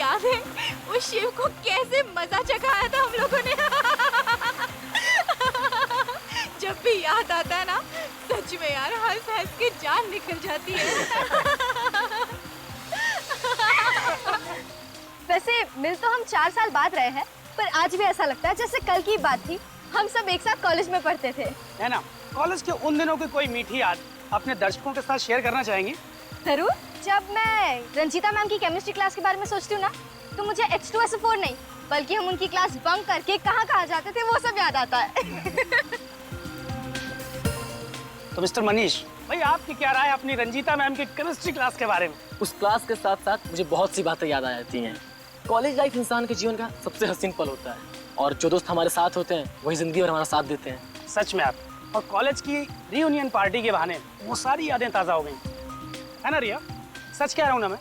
याद है उस शिव को कैसे मजा चखाया था हम लोगों ने? जब भी याद आता है ना, सच में यार हंस हंस के जान निकल जाती है। वैसे मिल तो हम 4 साल बाद रहे हैं, पर आज भी ऐसा लगता है जैसे कल की बात थी। हम सब एक साथ कॉलेज में पढ़ते थे, है ना? कॉलेज के उन दिनों की कोई मीठी याद अपने दर्शकों के साथ शेयर करना चाहेंगी? जरूर। जब मैं रंजीता मैम की केमिस्ट्री क्लास के बारे में सोचती हूँ ना, तो मुझे H2SO4 नहीं, बल्कि हम उनकी क्लास बंक करके कहाँ जाते थे वो सब याद आता है। तो मिस्टर मनीष भाई, आपकी क्या राय अपनी रंजीता मैम की केमिस्ट्री क्लास के बारे में? उस क्लास के साथ साथ मुझे बहुत सी बातें याद आ जाती हैं। कॉलेज लाइफ इंसान के जीवन का सबसे हसीन पल होता है, और जो दोस्त हमारे साथ होते हैं वही जिंदगी भर हमारा साथ देते हैं। सच में आप, और कॉलेज की रियूनियन पार्टी के बहाने वो सारी यादें ताज़ा हो गई, है ना रिया? सच कह रहा हूँ ना मैं?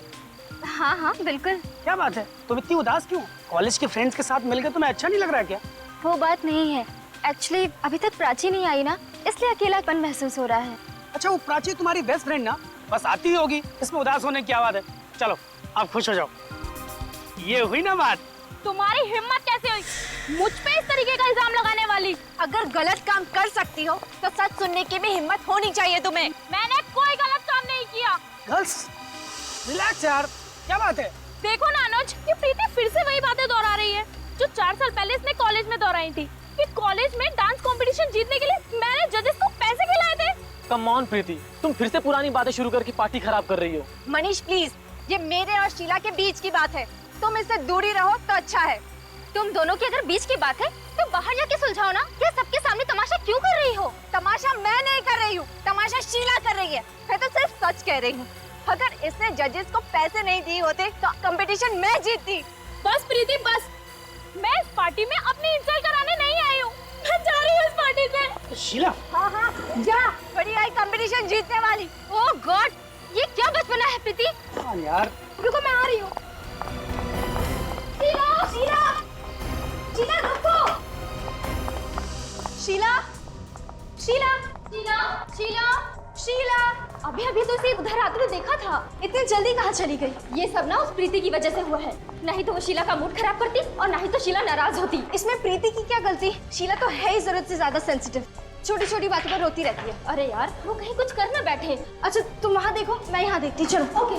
हाँ हाँ बिल्कुल। क्या बात है, तुम इतनी उदास क्यों? कॉलेज के फ्रेंड्स के साथ मिलकर तुम्हें अच्छा नहीं लग रहा है क्या? वो बात नहीं है, एक्चुअली अभी तक प्राची नहीं आई ना, इसलिए अकेलापन महसूस हो रहा है। अच्छा, वो प्राची तुम्हारी बेस्ट फ्रेंड ना, बस आती ही होगी, इसमें उदास होने की क्या बात है? चलो आप खुश हो जाओ। ये हुई ना बात। तुम्हारी हिम्मत कैसे हुई मुझ पे इस तरीके का इल्जाम लगाने वाली? अगर गलत काम कर सकती हो तो सच सुनने की भी हिम्मत होनी चाहिए तुम्हें। मैंने कोई गलत काम नहीं किया। गर्ल्स रिलैक्स यार, क्या बात है? देखो ना अनुज, ये प्रीति फिर से वही बातें दोहरा रही है जो 4 साल पहले इसने कॉलेज में दोहराई थी कि कॉलेज में डांस कंपटीशन जीतने के लिए मैंने जजेस को पैसे खिलाए थे। कम ऑन प्रीति, तुम फिर से पुरानी बातें शुरू करके पार्टी खराब कर रही हो। मनीष प्लीज, ये मेरे और शीला के बीच की बात है, तुम इससे दूरी रहो तो अच्छा है। तुम दोनों की अगर बीच की बात है तो बाहर जाके सुलझाओ ना, क्या सबके सामने तमाशा क्यों कर रही हो? तमाशा मैं नहीं कर रही हूँ, तमाशा शीला कर रही है। मैं तो सिर्फ सच कह रही हूँ। अगर इसने जजेस को पैसे नहीं दिए होते तो कंपटीशन मैं जीतती। बस प्रीति बस, मैं इस पार्टी में अपनी इंसल्ट कराने नहीं आई हूँ। मैं जा रही हूँ इस पार्टी से। शीला, हाँ हाँ जा, बड़ी आई कंपटीशन जीतने वाली। ओह गॉड, ये क्या बचपना है प्रीति। हाँ यार, रुको मैं आ रही हूँ। शीला शीला शीला रुको। शीला शीला शीला शीला शीला, अभी अभी तो इसे उधर आते हुए देखा था, इतनी जल्दी कहाँ चली गई? ये सब ना उस प्रीति की वजह से हुआ है, नहीं तो वो शीला का मूड खराब करती और नहीं तो शीला नाराज होती। इसमें प्रीति की क्या गलती? शीला तो है ही जरूरत से ज्यादा सेंसिटिव, छोटी छोटी बातों पर रोती रहती है। अरे यार वो कहीं कुछ कर ना बैठे। अच्छा तुम वहाँ देखो, मैं यहाँ देखती हूँ। चलो ओके।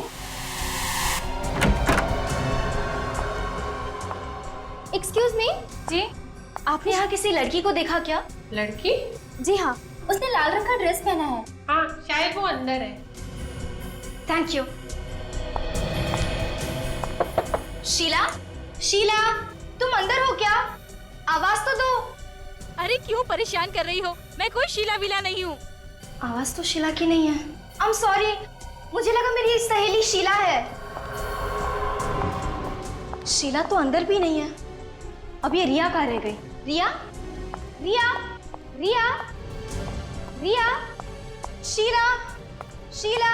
एक्सक्यूज मी जी, आपने यहाँ किसी लड़की को देखा क्या? लड़की? जी हाँ, उसने लाल रंग का ड्रेस पहना है। हाँ शायद वो अंदर है। Thank you. शीला शीला, तुम अंदर हो क्या? आवाज तो दो। अरे क्यों परेशान कर रही हो? मैं कोई शीला विला नहीं हूँ। आवाज तो शीला की नहीं है। आई एम सॉरी, मुझे लगा मेरी सहेली शीला है। शीला तो अंदर भी नहीं है। अब ये रिया कहाँ रह गई? रिया रिया रिया रिया, शीला शीला,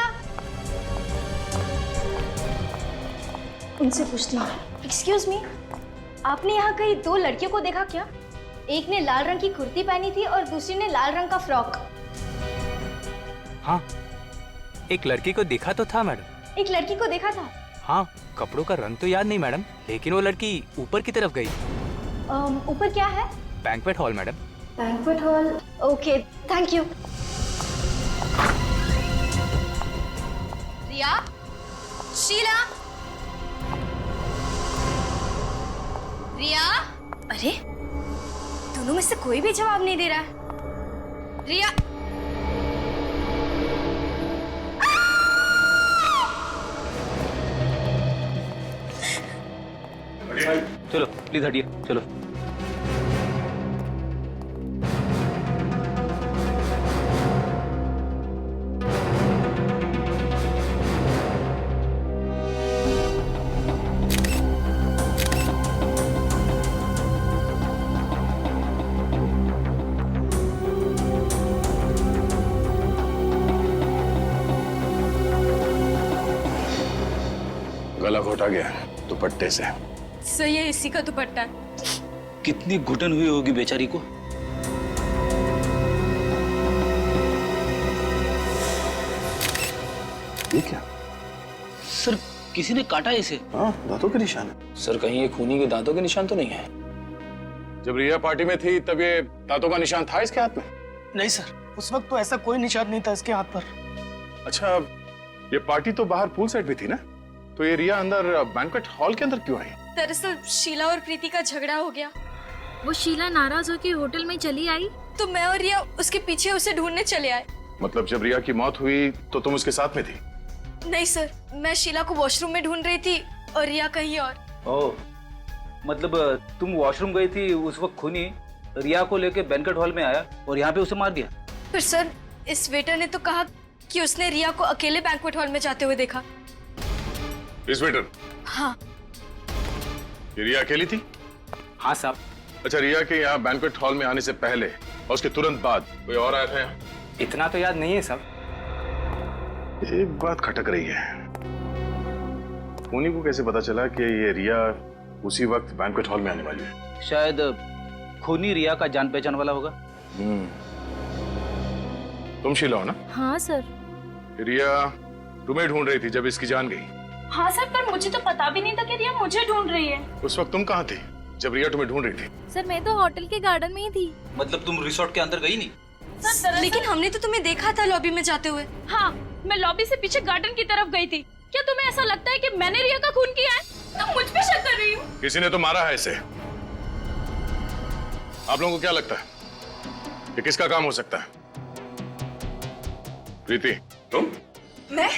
उनसे पूछती हूँ। एक्सक्यूज मी, आपने यहाँ कहीं 2 लड़कियों को देखा क्या? एक ने लाल रंग की कुर्ती पहनी थी और दूसरी ने लाल रंग का फ्रॉक। हाँ, एक लड़की को देखा तो था मैडम। एक लड़की को देखा था? हाँ, कपड़ों का रंग तो याद नहीं मैडम, लेकिन वो लड़की ऊपर की तरफ गई। ऊपर क्या है? Banquet hall madam. Banquet hall, okay thank you. Riya, Sheela, Riya, अरे दोनों में से कोई भी जवाब नहीं दे रहा है। रिया, चलो प्लीज हटिए, चलो। गला घोटा गया दुपट्टे से। सही है, इसी का दुपट्टा। कितनी घुटन हुई होगी बेचारी को। ये क्या? सर किसी ने काटा इसे? हाँ, दांतों के निशान है। सर कहीं ये खूनी के दांतों के निशान तो नहीं है? जब रिया पार्टी में थी तब ये दांतों का निशान था इसके हाथ में? नहीं सर, उस वक्त तो ऐसा कोई निशान नहीं था इसके हाथ पर। अच्छा, ये पार्टी तो बाहर पूल साइड में थी ना, तो ये रिया अंदर बैंक्वेट हॉल के अंदर क्यों आई? दरअसल शीला और प्रीति का झगड़ा हो गया। वो शीला नाराज होकर होटल में चली आई तो मैं और रिया उसके पीछे उसे ढूंढने चले आए। मतलब जब रिया की मौत हुई तो तुम उसके साथ में थी? नहीं सर, मैं शीला को वॉशरूम में ढूंढ रही थी और रिया कहीं और। ओह, मतलब तुम वॉशरूम गई थी उस वक्त खूनी रिया को लेके बैंक्वेट हॉल में आया और यहाँ पे उसे मार दिया? पर सर, इस वेटर ने तो कहा कि उसने रिया को अकेले बैंक्वेट हॉल में जाते हुए देखा। इस वेटर? हाँ। ये रिया अकेली थी? हाँ साहब। अच्छा, रिया के यहाँ बैंक्वेट हॉल में आने से पहले और उसके तुरंत बाद कोई और आया था यहाँ? इतना तो याद नहीं है साहब। एक बात खटक रही है, खूनी को कैसे पता चला कि ये रिया उसी वक्त बैंक्वेट हॉल में आने वाली है? शायद खूनी रिया का जान पहचान वाला होगा। तुम शीला हो ना? हाँ सर। रिया तुम्हें ढूंढ रही थी जब इसकी जान गई। हाँ सर, पर मुझे तो पता भी नहीं था कि रिया मुझे ढूंढ रही है। उस वक्त तुम कहाँ थी जब रिया तुम्हें ढूंढ रही थी? सर मैं तो होटल के गार्डन में ही थी। मतलब तुम रिसोर्ट के अंदर गई नहीं? सर लेकिन हमने तो तुम्हें देखा था लॉबी में जाते हुए। हाँ, मैं लॉबी से पीछे गार्डन की तरफ गई थी। क्या तुम्हें ऐसा लगता है कि मैंने रिया का खून किया है? तुम मुझ पे शक कर रही हो? किसी ने तो मारा है इसे। आप लोगों को क्या लगता है कि किसका काम हो सकता है? प्रीति, तुम? मैं?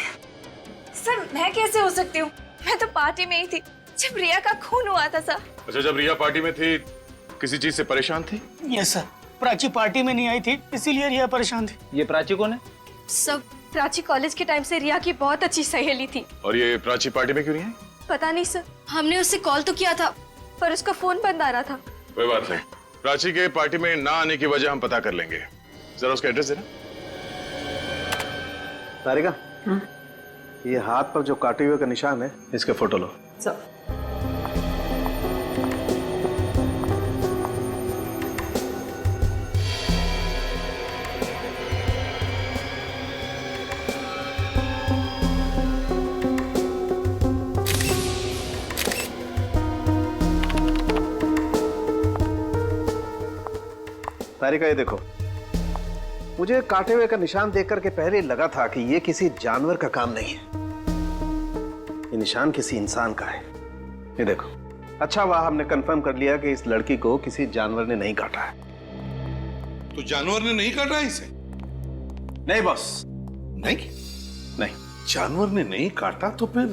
सर, मैं कैसे हो सकती हूँ? मैं तो पार्टी में ही थी जब रिया का खून हुआ था सर। अच्छा, जब रिया पार्टी में थी किसी चीज से परेशान थी? यस सर, प्राची पार्टी में नहीं आई थी, इसीलिए रिया परेशान थी। ये प्राची कौन है? सब प्राची कॉलेज के टाइम से रिया की बहुत अच्छी सहेली थी। और ये प्राची पार्टी में क्यों नहीं आई? पता नहीं सर, हमने उससे कॉल तो किया था पर उसका फोन बंद आ रहा था। कोई बात नहीं, प्राची के पार्टी में ना आने की वजह हम पता कर लेंगे। जरा उसका एड्रेस देना। तारिका, ये हाथ पर जो काटे हुए का निशान है, इसके फोटो लो। तारिका, ये देखो, मुझे काटे हुए का निशान देख करके पहले लगा था कि ये किसी जानवर का काम नहीं है, ये निशान किसी इंसान का है। ये देखो, अच्छा हुआ हमने कंफर्म कर लिया कि इस लड़की को किसी जानवर ने नहीं काटा है। तो जानवर ने नहीं काटा इसे? नहीं बॉस, नहीं? नहीं। जानवर ने नहीं काटा तो फिर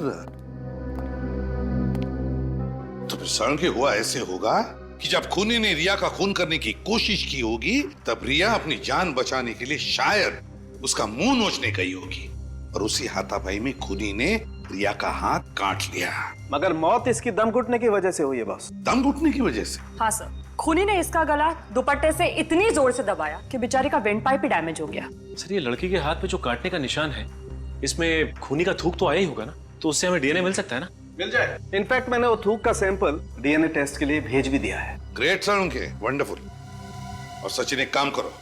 सड़न के हुआ ऐसे होगा कि जब खूनी ने रिया का खून करने की कोशिश की होगी तब रिया अपनी जान बचाने के लिए शायद उसका मुंह नोचने गई होगी और उसी हाथापाई में खूनी ने रिया का हाथ काट लिया। मगर मौत इसकी दम घुटने की वजह से हुई है बॉस। दम घुटने की वजह से? हाँ सर, खूनी ने इसका गला दुपट्टे से इतनी जोर से दबाया कि बेचारी का वेंट पाइप ही डैमेज हो गया। सर, ये लड़की के हाथ में जो काटने का निशान है, इसमें खूनी का थूक तो आया ही होगा ना, तो उससे हमें डीएनए मिल सकता है ना? मिल जाए। इनफैक्ट मैंने वो थूक का सैंपल डीएनए टेस्ट के लिए भेज भी दिया है। ग्रेट सर उनके, वंडरफुल। और सचिन, एक काम करो,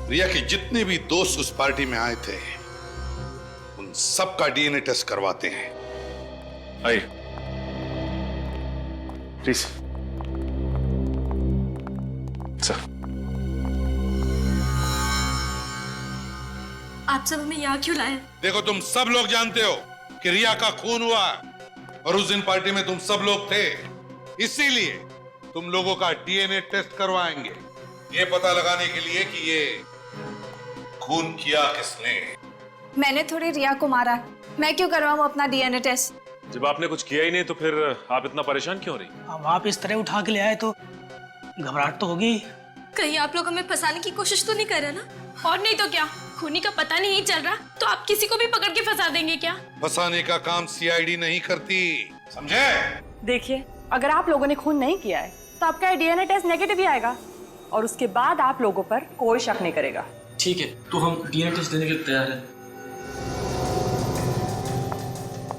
रिया के जितने भी दोस्त उस पार्टी में आए थे उन सबका डीएनए टेस्ट करवाते हैं। आइए प्लीज। सर, आप सब हमें यहाँ क्यों लाए? देखो, तुम सब लोग जानते हो कि रिया का खून हुआ और उस दिन पार्टी में तुम सब लोग थे, इसीलिए तुम लोगों का डीएनए टेस्ट करवाएंगे, ये पता लगाने के लिए कि ये खून किया किसने। मैंने थोड़ी रिया को मारा, मैं क्यों करवाऊं अपना डीएनए टेस्ट? जब आपने कुछ किया ही नहीं तो फिर आप इतना परेशान क्यों हो रही? अब आप इस तरह उठा के ले आए तो घबराहट तो होगी। कहीं आप लोग हमें फंसाने की कोशिश तो नहीं कर रहे ना? और नहीं तो क्या, खूनी का पता नहीं चल रहा तो आप किसी को भी पकड़ के फंसा देंगे क्या? फंसाने का काम सीआईडी नहीं करती, समझे? देखिए, अगर आप लोगों ने खून नहीं किया है तो आपका डीएनए टेस्ट नेगेटिव ही आएगा और उसके बाद आप लोगों पर कोई शक नहीं करेगा। ठीक है, तो हम डीएनए टेस्ट देने के लिए तैयार हैं।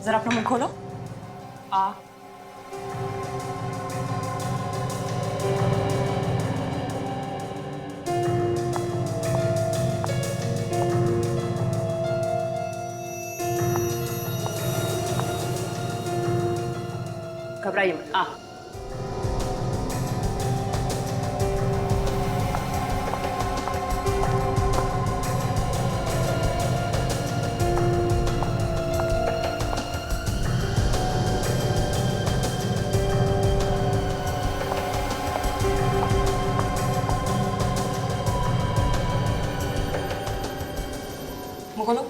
जरा अपना मुंह खोलो। घबराइए मत। खोलो।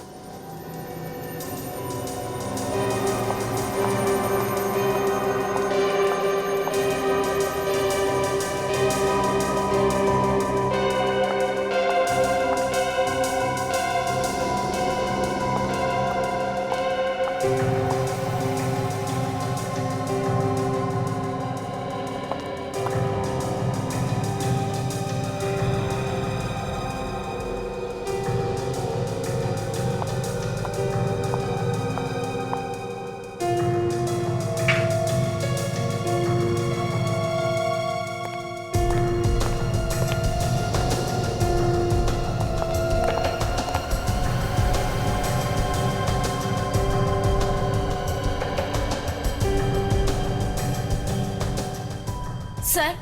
सर,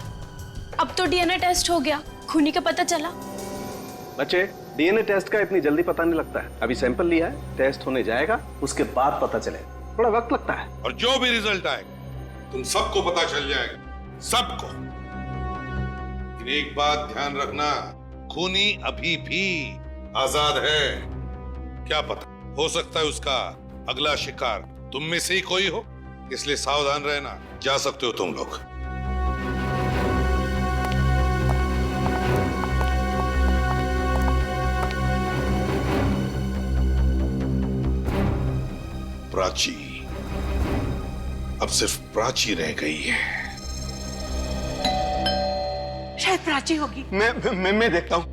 अब तो डीएनए टेस्ट हो गया, खूनी का पता चला। बच्चे, डीएनए टेस्ट का इतनी जल्दी पता नहीं लगता है। अभी सैंपल लिया है, टेस्ट होने जाएगा, उसके बाद पता चलेगा। थोड़ा वक्त लगता है। और जो भी रिजल्ट आएगा तुम सबको पता चल जाएगा, सबको। लेकिन एक बात ध्यान रखना, खूनी अभी भी आजाद है। क्या पता, हो सकता है उसका अगला शिकार तुम में से ही कोई हो, इसलिए सावधान रहना। जा सकते हो तुम लोग। प्राची, अब सिर्फ प्राची रह गई है। शायद प्राची होगी। मैं देखता हूँ।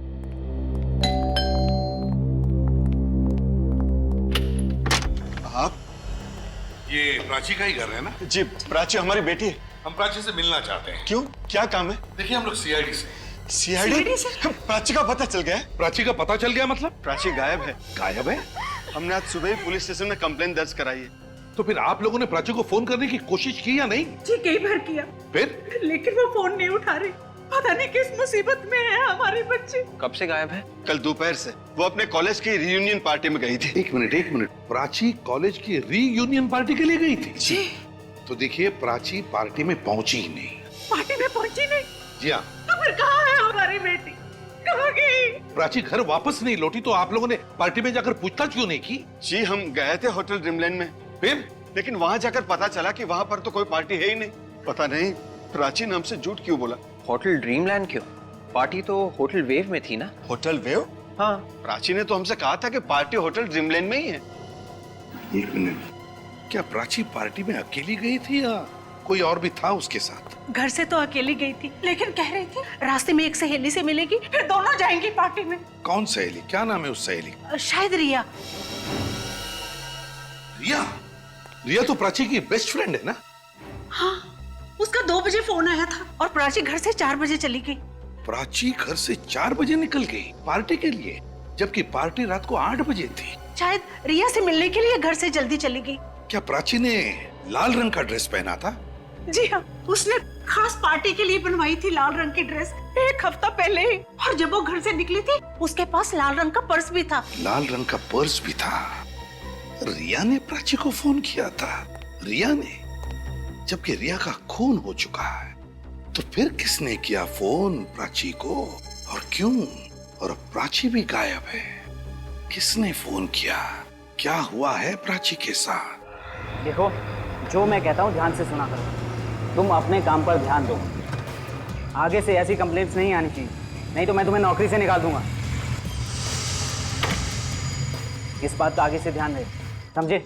आप? ये प्राची का ही घर है ना? जी, प्राची हमारी बेटी है। हम प्राची से मिलना चाहते हैं। क्यों, क्या काम है? देखिए, हम लोग सीआईडी से। सीआईडी से? प्राची का पता चल गया है? प्राची का पता चल गया मतलब? प्राची गायब है। गायब है? हमने आज सुबह ही पुलिस स्टेशन में कंप्लेन दर्ज कराई है। तो फिर आप लोगों ने प्राची को फोन करने की कोशिश की या नहीं? जी, कई बार किया, फिर? लेकिन वो फोन नहीं उठा रही। पता नहीं किस मुसीबत में है हमारे बच्चे। कब से गायब है? कल दोपहर से। वो अपने कॉलेज की रियूनियन पार्टी में गई थी। एक मिनट। प्राची कॉलेज की रीयूनियन पार्टी के लिए गई थी? जी। तो देखिए, प्राची पार्टी में पहुंची ही नहीं। पार्टी में पहुंची नहीं? जी हाँ। तो फिर कहाँ है हमारी बेटी? कहाँ गई? प्राची घर वापस नहीं लौटी, तो आप लोगों ने पार्टी में जाकर पूछताछ क्यों नहीं की? जी, हम गए थे होटल ड्रीमलैंड में। फिर? लेकिन वहां जाकर पता चला कि वहां पर तो कोई पार्टी है ही नहीं। पता नहीं प्राची नाम से झूठ क्यों बोला। होटल ड्रीमलैंड क्यों? पार्टी तो होटल वेव में थी ना? Hotel wave? हाँ। प्राची ने तो हमसे कहा था कि पार्टी होटल ड्रीमलैंड में ही है। एक मिनट, क्या प्राची पार्टी में अकेली गई थी या कोई और भी था उसके साथ? घर से तो अकेली गई थी, लेकिन कह रही थी रास्ते में एक सहेली से मिलेगी, फिर दोनों जाएंगी पार्टी में। कौन सहेली? क्या नाम है उस सहेली? शायद रिया। रिया? रिया तो प्राची की बेस्ट फ्रेंड है ना? हाँ, उसका 2 बजे फोन आया था और प्राची घर से 4 बजे चली गई। प्राची घर से 4 बजे निकल गई पार्टी के लिए, जबकि पार्टी रात को 8 बजे थी। शायद रिया से मिलने के लिए घर से जल्दी चली गई। क्या प्राची ने लाल रंग का ड्रेस पहना था? जी हाँ, उसने खास पार्टी के लिए बनवाई थी लाल रंग की ड्रेस 1 हफ्ता पहले ही। और जब वो घर से निकली थी, उसके पास लाल रंग का पर्स भी था। लाल रंग का पर्स भी था। रिया ने प्राची को फोन किया था। रिया ने? जबकि रिया का खून हो चुका है, तो फिर किसने किया फोन प्राची को और क्यों? और अब प्राची भी गायब है। किसने फोन किया? क्या हुआ है प्राची के साथ? देखो, जो मैं कहता हूँ ध्यान से सुना करो। तुम अपने काम पर ध्यान दो। आगे से ऐसी कंप्लेंट्स नहीं आनी चाहिए, नहीं तो मैं तुम्हें नौकरी से निकाल दूंगा। इस बात का आगे से ध्यान रहे, समझे?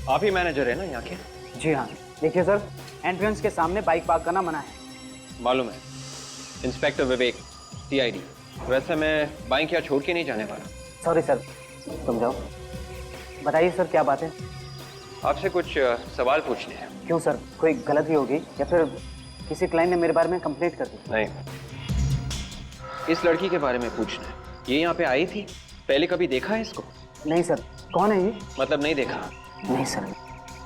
आप ही मैनेजर है ना यहाँ के? जी हाँ। देखिए सर, एंट्रेंस के सामने बाइक पार्क करना मना है। मालूम है। इंस्पेक्टर विवेक, सीआईडी। वैसे मैं बाइक यहाँ छोड़ के नहीं जाने वाला। सॉरी सर, तुम जाओ। बताइए सर, क्या बात है? आपसे कुछ सवाल पूछने हैं। क्यों सर, कोई गलती होगी या फिर किसी क्लाइंट ने मेरे बारे में कंप्लेंट कर दी? नहीं, इस लड़की के बारे में पूछना है। ये यहाँ पे आई थी? पहले कभी देखा है इसको? नहीं सर, कौन है ये? मतलब नहीं देखा? नहीं सर।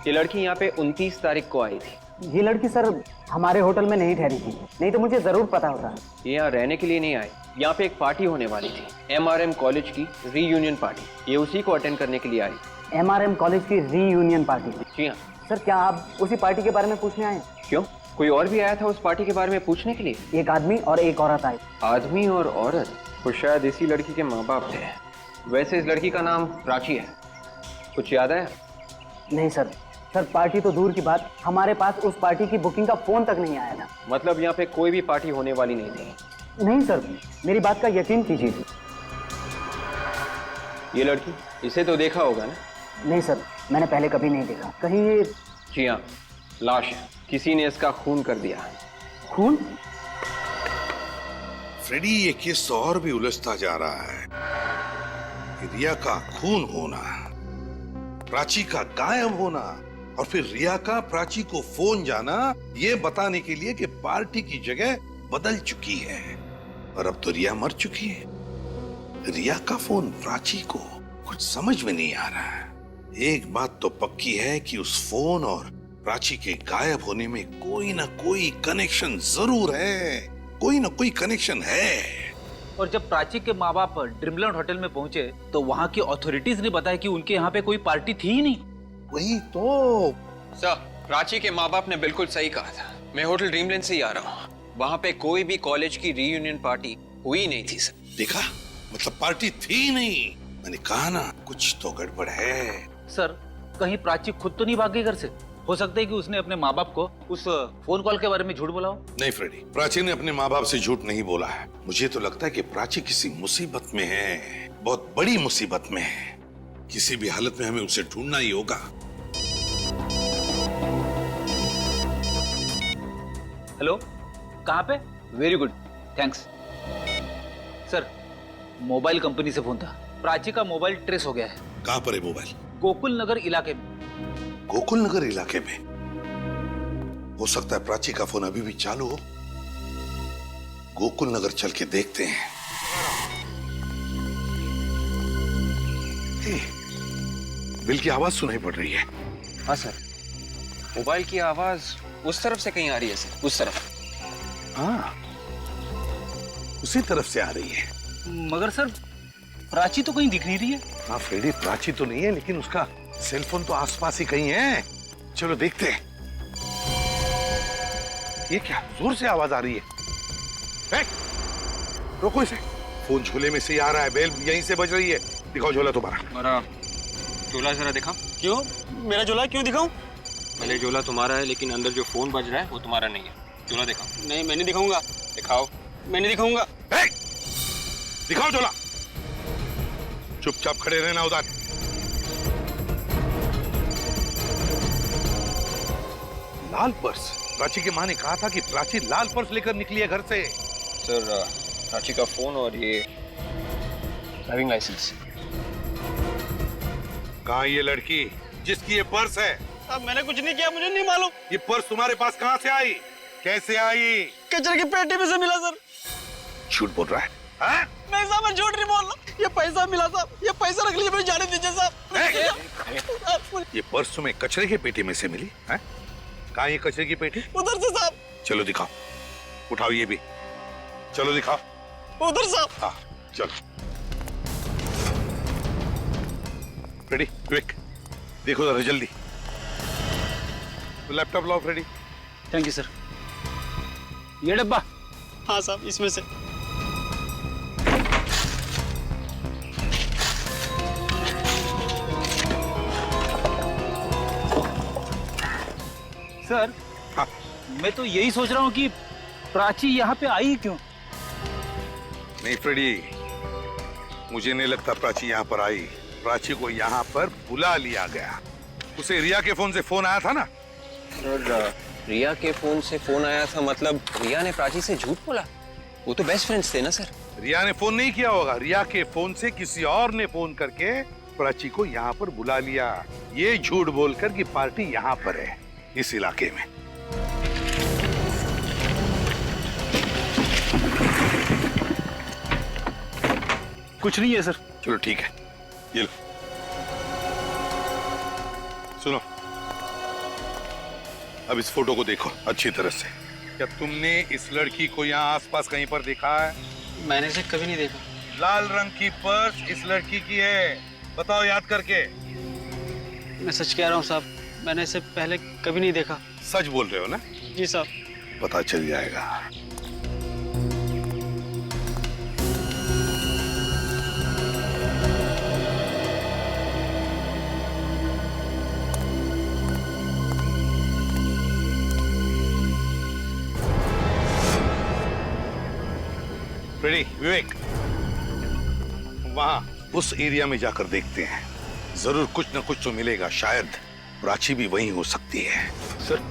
ये लड़की यहाँ पे 29 तारीख को आई थी। ये लड़की सर हमारे होटल में नहीं ठहरी थी, नहीं तो मुझे जरूर पता होता। ये यहाँ रहने के लिए नहीं आई, यहाँ पे एक पार्टी होने वाली थी, MRM कॉलेज की रीयूनियन पार्टी। ये उसी को अटेंड करने के लिए आई। MRM कॉलेज की रीयूनियन पार्टी? जी हाँ। सर क्या आप उसी पार्टी के बारे में पूछने आए? क्यों, कोई और भी आया था उस पार्टी के बारे में पूछने के लिए? एक आदमी और एक औरत आई। आदमी और औरत? वो शायद इसी लड़की के माँ बाप थे। वैसे इस लड़की का नाम प्राची है, कुछ याद है? नहीं सर। सर पार्टी तो दूर की बात, हमारे पास उस पार्टी की बुकिंग का फोन तक नहीं आया था। मतलब यहाँ पे कोई भी पार्टी होने वाली नहीं थी? नहीं सर, मेरी बात का यकीन कीजिए। ये लड़की, इसे तो देखा होगा ना? नहीं सर, मैंने पहले कभी नहीं देखा। कहीं ये? जी हाँ, लाश है, किसी ने इसका खून कर दिया है। खून? फ्रेडी, ये केस तो और भी उलझता जा रहा है कि रिया का खून होना, प्राची का गायब होना और फिर रिया का प्राची को फोन जाना, ये बताने के लिए कि पार्टी की जगह बदल चुकी है। और अब तो रिया मर चुकी है। रिया का फोन प्राची को, कुछ समझ में नहीं आ रहा है। एक बात तो पक्की है कि उस फोन और प्राची के गायब होने में कोई ना कोई कनेक्शन जरूर है, कोई ना कोई कनेक्शन है। और जब प्राची के माँ बाप ड्रीमलैंड होटल में पहुंचे तो वहाँ की अथॉरिटीज ने बताया कि उनके यहाँ पे कोई पार्टी थी ही नहीं। वही तो सर, प्राची के माँ बाप ने बिल्कुल सही कहा था। मैं होटल ड्रीमलैंड से ही आ रहा हूँ, वहाँ पे कोई भी कॉलेज की रीयूनियन पार्टी हुई नहीं थी सर। देखा, मतलब पार्टी थी नहीं। मैंने कहा ना, कुछ तो गड़बड़ है। सर कहीं प्राची खुद तो नहीं भाग गई घर से? हो सकता है कि उसने अपने माँ बाप को उस फोन कॉल के बारे में झूठ बोला हो। नहीं फ्रेडी, प्राची ने अपने माँ बाप से झूठ नहीं बोला है। मुझे तो लगता है कि प्राची किसी मुसीबत में है, बहुत बड़ी मुसीबत में है। किसी भी हालत में हमें उसे ढूंढना ही होगा। हेलो, कहाँ पे? Very good, thanks. Sir mobile company से फोन था, प्राची का मोबाइल ट्रेस हो गया है। कहाँ पर है मोबाइल? गोकुल नगर इलाके में। गोकुल नगर इलाके में? हो सकता है प्राची का फोन अभी भी चालू हो। गोकुल नगर चल के देखते हैं। बिल की आवाज सुनाई पड़ रही है। हाँ सर, मोबाइल की आवाज उस तरफ से कहीं आ रही है सर, उस तरफ। हाँ, उसी तरफ से आ रही है। मगर सर प्राची तो कहीं दिख नहीं रही है। हाँ फ्रेडी, प्राची तो नहीं है, लेकिन उसका सेलफोन तो आसपास ही कहीं है। चलो देखते हैं। ये क्या जोर से आवाज आ रही है? रोको इसे। फोन झोले में से ही आ रहा है, बेल यहीं से बज रही है। दिखाओ झोला तुम्हारा। झोला जरा दिखा। क्यों? मेरा झोला क्यों दिखाऊं? भले झोला तुम्हारा है, लेकिन अंदर जो फोन बज रहा है वो तुम्हारा नहीं है। झोला दिखाओ। नहीं, मैं नहीं दिखाऊंगा। दिखाओ। मैं नहीं दिखाऊंगा। दिखाओ झोला। चुपचाप खड़े रहना उधर। लाल पर्स? प्राची की माँ ने कहा था कि प्राची लाल पर्स लेकर निकली है घर से। सर, प्राची का फोन और ये ड्राइविंग लाइसेंस। कहाँ ये लड़की जिसकी ये पर्स है? अब मैंने कुछ नहीं किया, मुझे नहीं मालूम। ये पर्स तुम्हारे पास कहाँ से आई? कैसे आई? कचरे की पेटी में से मिला सर। झूठ बोल रहा है? हाँ? नहीं साहब, मैं झूठ नहीं बोल रहा। ये पैसा मिला साहब, ये पैसा रख लीजिए, मुझे जाने दीजिए साहब। ये पर्स तुम्हें कचरे की पेटी में से मिली है? कहाँ ये कचरे की पेटी? उधर से साहब। चलो दिखाओ, उठाओ ये भी। चलो दिखाओ। उधर साहब। हाँ चलो। रेडी, क्विक देखो जरा जल्दी। लैपटॉप लाओ फ्रेडी। Thank you sir. ये डब्बा? हाँ साहब, इसमें से। सर हाँ। मैं तो यही सोच रहा हूँ कि प्राची यहाँ पे आई क्यों? नहीं फ्रेडी, मुझे नहीं लगता प्राची यहाँ पर आई। प्राची को यहाँ पर बुला लिया गया। उसे रिया के फोन से फोन आया था ना? सर, रिया के फोन से फोन आया था, मतलब रिया ने प्राची से झूठ बोला? वो तो बेस्ट फ्रेंड्स थे ना सर। रिया ने फोन नहीं किया होगा। रिया के फोन से किसी और ने फोन करके प्राची को यहाँ पर बुला लिया, ये झूठ बोलकर कि पार्टी यहाँ पर है, इस इलाके में। कुछ नहीं है सर। चलो ठीक है, ये लो। सुनो, अब इस फोटो को देखो अच्छी तरह से। क्या तुमने इस लड़की को यहाँ आसपास कहीं पर देखा है? मैंने इसे कभी नहीं देखा। लाल रंग की पर्स इस लड़की की है, बताओ याद करके। मैं सच कह रहा हूँ साहब, मैंने इसे पहले कभी नहीं देखा। सच बोल रहे हो ना? जी साहब। पता चल जाएगा। रेडी विवेक, वहां उस एरिया में जाकर देखते हैं, जरूर कुछ न कुछ तो मिलेगा। शायद प्राची भी वहीं हो सकती है। सर,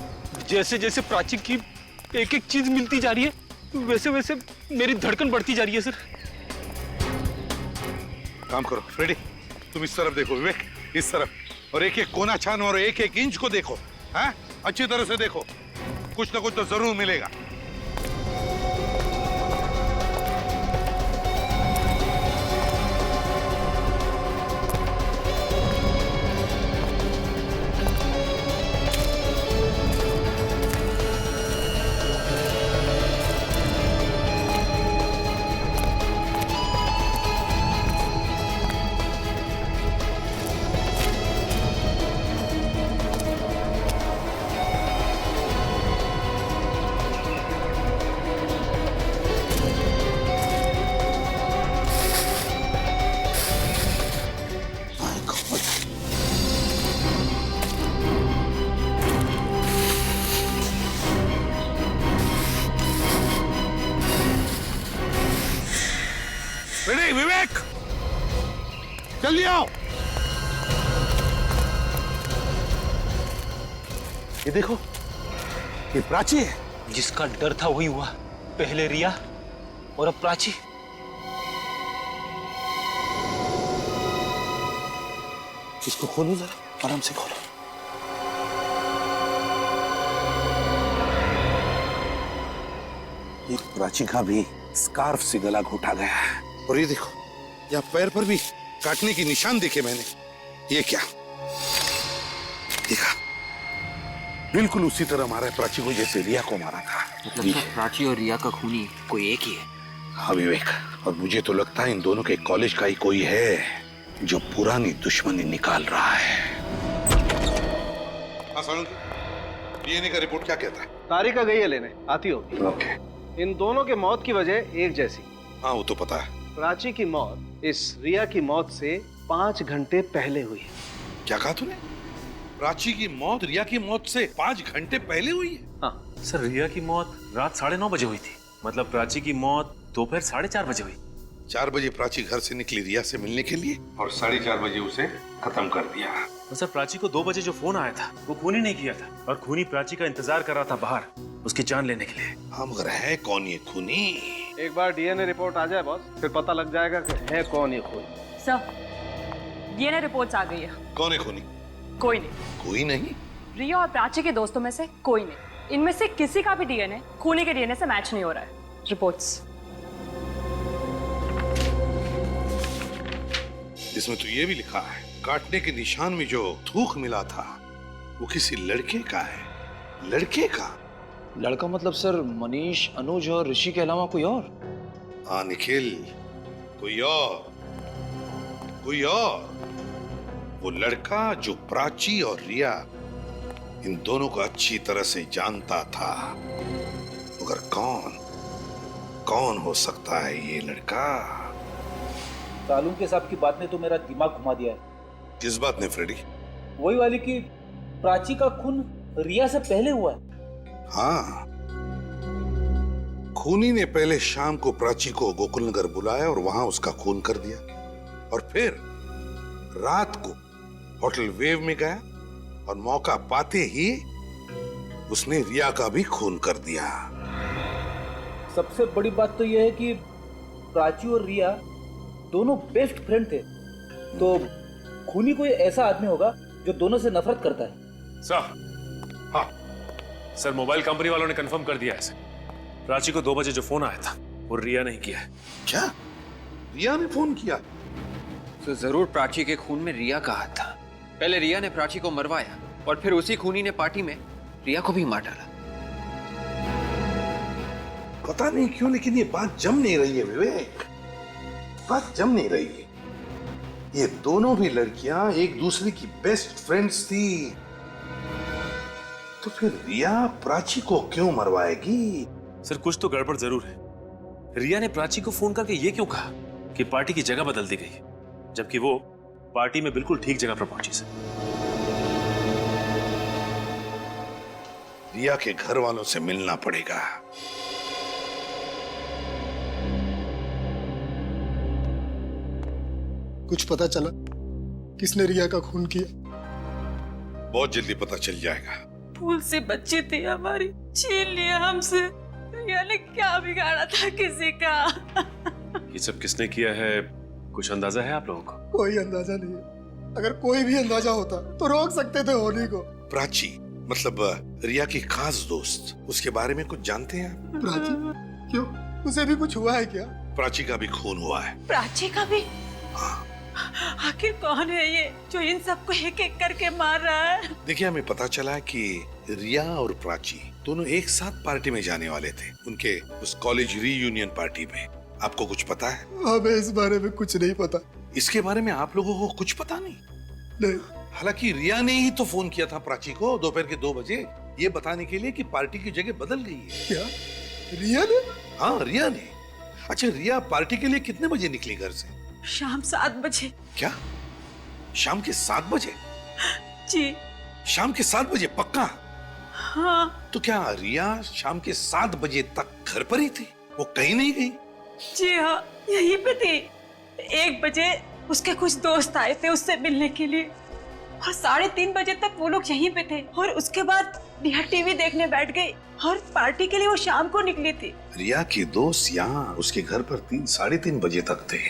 जैसे जैसे प्राची की एक एक चीज मिलती जा रही है, वैसे वैसे मेरी धड़कन बढ़ती जा रही है सर। काम करो फ्रेडी, तुम इस तरफ देखो, विवेक इस तरफ, और एक एक कोना छानो और एक एक इंच को देखो। हैं? अच्छी तरह से देखो, कुछ न कुछ तो जरूर मिलेगा। रेडी विवेक, जल्दी आओ। ये देखो, ये प्राची है। जिसका डर था वही हुआ, पहले रिया और अब प्राची। इसको खोलो जरा, आराम से खोलो। ये प्राची का भी स्कार्फ से गला घोटा गया है। और ये देखो, यहाँ पैर पर भी काटने की निशान देखे मैंने। ये क्या देखा? बिल्कुल उसी तरह मारा है प्राची को जैसे रिया को मारा था। मतलब प्राची और रिया का खूनी कोई एक ही है? हाँ विवेक, और मुझे तो लगता है इन दोनों के कॉलेज का ही कोई है जो पुरानी दुश्मनी निकाल रहा है। हाँ सालुंकी, डीएनए का रिपोर्ट क्या कहता है? तारिका गई है लेने, आती होगी। ओके। इन दोनों के मौत की वजह एक जैसी। हाँ वो तो पता है। प्राची की मौत इस रिया की मौत से 5 घंटे पहले हुई है। क्या कहा तूने? प्राची की मौत रिया की मौत से 5 घंटे पहले हुई है? हाँ सर, रिया की मौत रात 9:30 बजे हुई थी। मतलब प्राची की मौत दोपहर 4:30 बजे हुई। 4 बजे प्राची घर से निकली रिया से मिलने के लिए और 4:30 बजे उसे खत्म कर दिया। तो सर प्राची को 2 बजे जो फोन आया था वो खूनी नहीं किया था, और खूनी प्राची का इंतजार कर रहा था बाहर उसकी जान लेने के लिए। हाँ मगर है कौन ये खूनी? एक बार डीएनए रिपोर्ट आ जाए बॉस, फिर पता लग जाएगा कि है कौन ये खूनी। सर, डीएनए रिपोर्ट्स आ गई है। कौन है खूनी? कोई नहीं। कोई नहीं? रिया और प्राची के दोस्तों में से कोई नहीं। इनमें से किसी का भी डीएनए खूनी के डीएनए से मैच नहीं हो रहा है। रिपोर्ट्स। इसमें तो ये भी लिखा है, काटने के निशान में जो थूक मिला था वो किसी लड़के का है। लड़के का? लड़का मतलब सर मनीष, अनुज और ऋषि के अलावा कोई और? हाँ निखिल, कोई और, कोई और। वो लड़का जो प्राची और रिया इन दोनों को अच्छी तरह से जानता था। मगर कौन हो सकता है ये लड़का? तालुम के साहब की बात ने तो मेरा दिमाग घुमा दिया है। किस बात ने फ्रेडी? वही वाली कि प्राची का खून रिया से पहले हुआ है। हाँ, खूनी ने पहले शाम को प्राची को गोकुल नगर बुलाया और वहां उसका खून कर दिया, और फिर रात को होटल वेव में गया और मौका पाते ही उसने रिया का भी खून कर दिया। सबसे बड़ी बात तो यह है कि प्राची और रिया दोनों बेस्ट फ्रेंड थे, तो खूनी कोई ऐसा आदमी होगा जो दोनों से नफरत करता है। सर, हाँ सर, मोबाइल कंपनी वालों ने कंफर्म कर दिया है। प्राची को 2 बजे जो फोन आया था वो रिया नहीं किया है। क्या? रिया ने फोन किया? तो जरूर प्राची के खून में रिया का हाथ था। पहले रिया ने प्राची को मरवाया, और फिर उसी खूनी ने पार्टी में रिया को भी मार डाला। पता नहीं क्यों लेकिन ये बात जम नहीं रही है विवेक, बात जम नहीं रही है। ये दोनों भी लड़कियां एक दूसरे की बेस्ट फ्रेंड्स थी, तो फिर रिया प्राची को क्यों मरवाएगी? सर कुछ तो गड़बड़ जरूर है। रिया ने प्राची को फोन करके ये क्यों कहा कि पार्टी की जगह बदल दी गई, जबकि वो पार्टी में बिल्कुल ठीक जगह पर पहुंची। सर रिया के घर वालों से मिलना पड़ेगा। कुछ पता चला किसने रिया का खून किया? बहुत जल्दी पता चल जाएगा। फूल से बच्चे थे हमारी, छीन लिया हमसे। रिया ने क्या बिगाड़ा था किसी का? ये सब किसने किया है, कुछ अंदाजा है आप लोगों को? कोई अंदाजा नहीं है। अगर कोई भी अंदाजा होता तो रोक सकते थे होली को। प्राची मतलब रिया की खास दोस्त, उसके बारे में कुछ जानते हैं आप? प्राची? क्यों, उसे भी कुछ हुआ है क्या? प्राची का भी खून हुआ है। प्राची का भी? आखिर कौन है ये जो इन सबको एक एक करके मार रहा है? देखिए हमें पता चला कि रिया और प्राची दोनों एक साथ पार्टी में जाने वाले थे, उनके उस कॉलेज रीयूनियन पार्टी में। आपको कुछ पता है? हमें इस बारे में कुछ नहीं पता। इसके बारे में आप लोगों को कुछ पता नहीं? नहीं। हालांकि रिया ने ही तो फोन किया था प्राची को दोपहर के 2 बजे, ये बताने के लिए कि पार्टी की जगह बदल गई है। क्या रिया ने? हाँ रिया ने। अच्छा रिया पार्टी के लिए कितने बजे निकली घर से? शाम 7 बजे। क्या शाम के 7 बजे? जी। शाम के 7 बजे पक्का? हाँ। तो क्या रिया शाम के 7 बजे तक घर पर ही थी, वो कहीं नहीं गई? जी हाँ, यहीं पे थी। 1 बजे उसके कुछ दोस्त आए थे उससे मिलने के लिए, और 3:30 बजे तक वो लोग यहीं पे थे, और उसके बाद रिया टीवी देखने बैठ गई, और पार्टी के लिए वो शाम को निकली थी। रिया के दोस्त यहाँ उसके घर पर 3-3:30 बजे तक थे।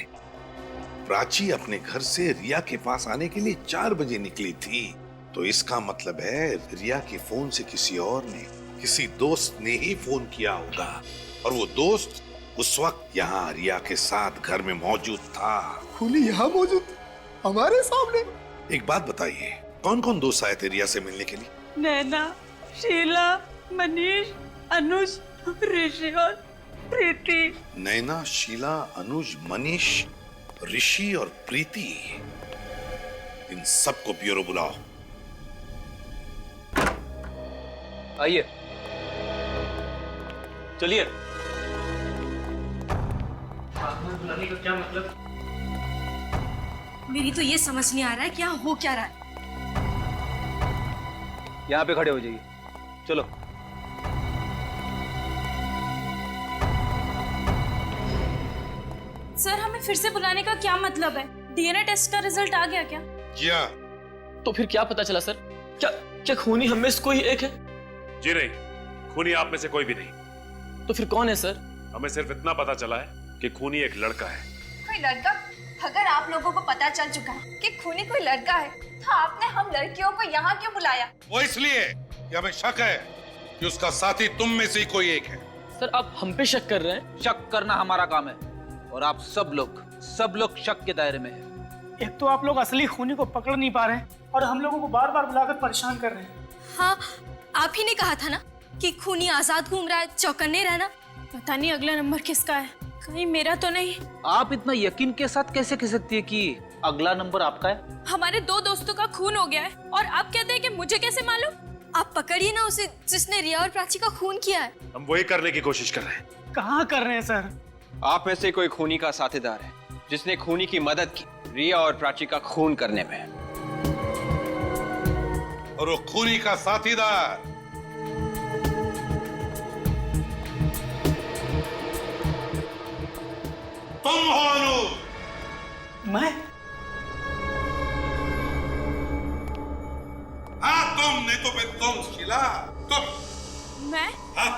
प्राची अपने घर से रिया के पास आने के लिए 4 बजे निकली थी, तो इसका मतलब है रिया के फोन से किसी और ने, किसी दोस्त ने ही फोन किया होगा, और वो दोस्त उस वक्त यहाँ रिया के साथ घर में मौजूद था। खूनी यहाँ मौजूद हमारे सामने? एक बात बताइए, कौन कौन दोस्त आए थे रिया से मिलने के लिए? नैना, शीला, मनीष, अनुज, ऋषि और प्रीति। नैना, शीला, अनुज, मनीष, ऋषि और प्रीति, इन सबको ब्यूरो बुलाओ। आइए, चलिए। बुलाने का क्या मतलब? मेरी तो ये समझ नहीं आ रहा है क्या हो क्या रहा है। यहाँ पे खड़े हो जाइए, चलो। सर हमें फिर से बुलाने का क्या मतलब है? डीएनए टेस्ट का रिजल्ट आ गया क्या? जी हाँ। तो फिर क्या पता चला सर? क्या खूनी हम में से कोई एक है? जी नहीं, खूनी आप में से कोई भी नहीं। तो फिर कौन है सर? हमें सिर्फ इतना पता चला है कि खूनी एक लड़का है। कोई लड़का? अगर आप लोगों को पता चल चुका है कि खूनी कोई लड़का है, तो आपने हम लड़कियों को यहाँ क्यों बुलाया? वो इसलिए कि हमें शक है कि उसका साथी तुम में से ही कोई एक है। सर आप हम पे शक कर रहे हैं? शक करना हमारा काम है, और आप सब लोग शक के दायरे में हैं। एक तो आप लोग असली खूनी को पकड़ नहीं पा रहे हैं, और हम लोगों को बार बार बुलाकर परेशान कर रहे हैं। हाँ, आप ही ने कहा था ना कि खूनी आजाद घूम रहा है, चौकन्ने रहना। पता नहीं अगला नंबर किसका है, कहीं मेरा तो नहीं। आप इतना यकीन के साथ कैसे कह सकती है कि अगला नंबर आपका है? हमारे 2 दोस्तों का खून हो गया है, और आप कहते हैं कि मुझे कैसे मालूम? आप पकड़िए ना उसे जिसने रिया और प्राची का खून किया है। हम वही करने की कोशिश कर रहे हैं। कहाँ कर रहे हैं सर? आप में से कोई खूनी का साथीदार है जिसने खूनी की मदद की रिया और प्राची का खून करने में। और वो खूनी का साथीदार तुम हो अनु। मैं? हाँ तुम, नहीं तो फिर तुम शीला, तुम। मैं? हाँ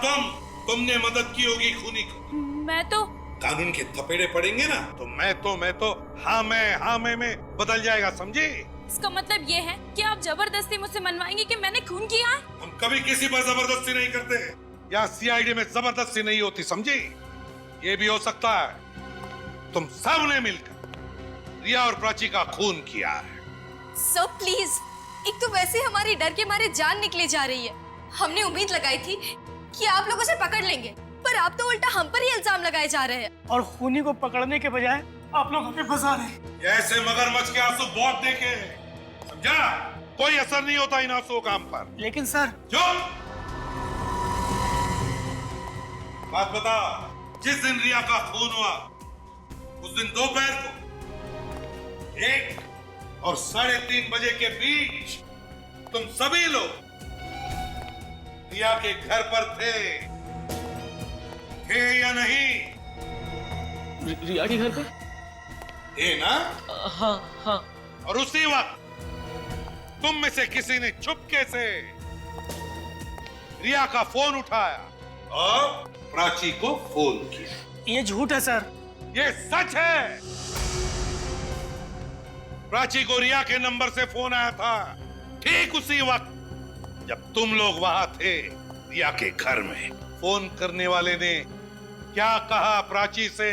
तुमने मदद की होगी खूनी को। मैं तो कानून के थपेड़े पड़ेंगे ना, तो मैं तो हाँ मैं बदल जाएगा, समझे? इसका मतलब ये है कि आप जबरदस्ती मुझसे मनवाएंगे कि मैंने खून किया है? हम कभी किसी पर जबरदस्ती नहीं करते, यहाँ सीआईडी में जबरदस्ती नहीं होती, समझे? ये भी हो सकता है तुम सब ने मिलकर रिया और प्राची का खून किया है। सर प्लीज एक तो वैसे हमारी डर के मारे जान निकले जा रही है। हमने उम्मीद लगाई थी कि आप लोग उसे पकड़ लेंगे, पर आप तो उल्टा हम पर ही इल्जाम लगाए जा रहे हैं। और खूनी को पकड़ने के बजाय आप लोग हमें फंसा रहे हैं। ऐसे मगरमच्छ के आंसू बहुत देखे, समझा? कोई असर नहीं होता इन आंसुओं का हम पर। लेकिन सर, जो बात बता, जिस दिन रिया का खून हुआ उस दिन दोपहर को 1 और 3:30 बजे के बीच तुम सभी लोग रिया के घर पर थे या नहीं? रिया के घर पे? ना? हाँ हाँ। और उसी वक्त तुम में से किसी ने चुपके से रिया का फोन उठाया और प्राची को फोन किया। ये झूठ है सर। ये सच है। प्राची को रिया के नंबर से फोन आया था ठीक उसी वक्त जब तुम लोग वहां थे रिया के घर में। फोन करने वाले ने क्या कहा प्राची से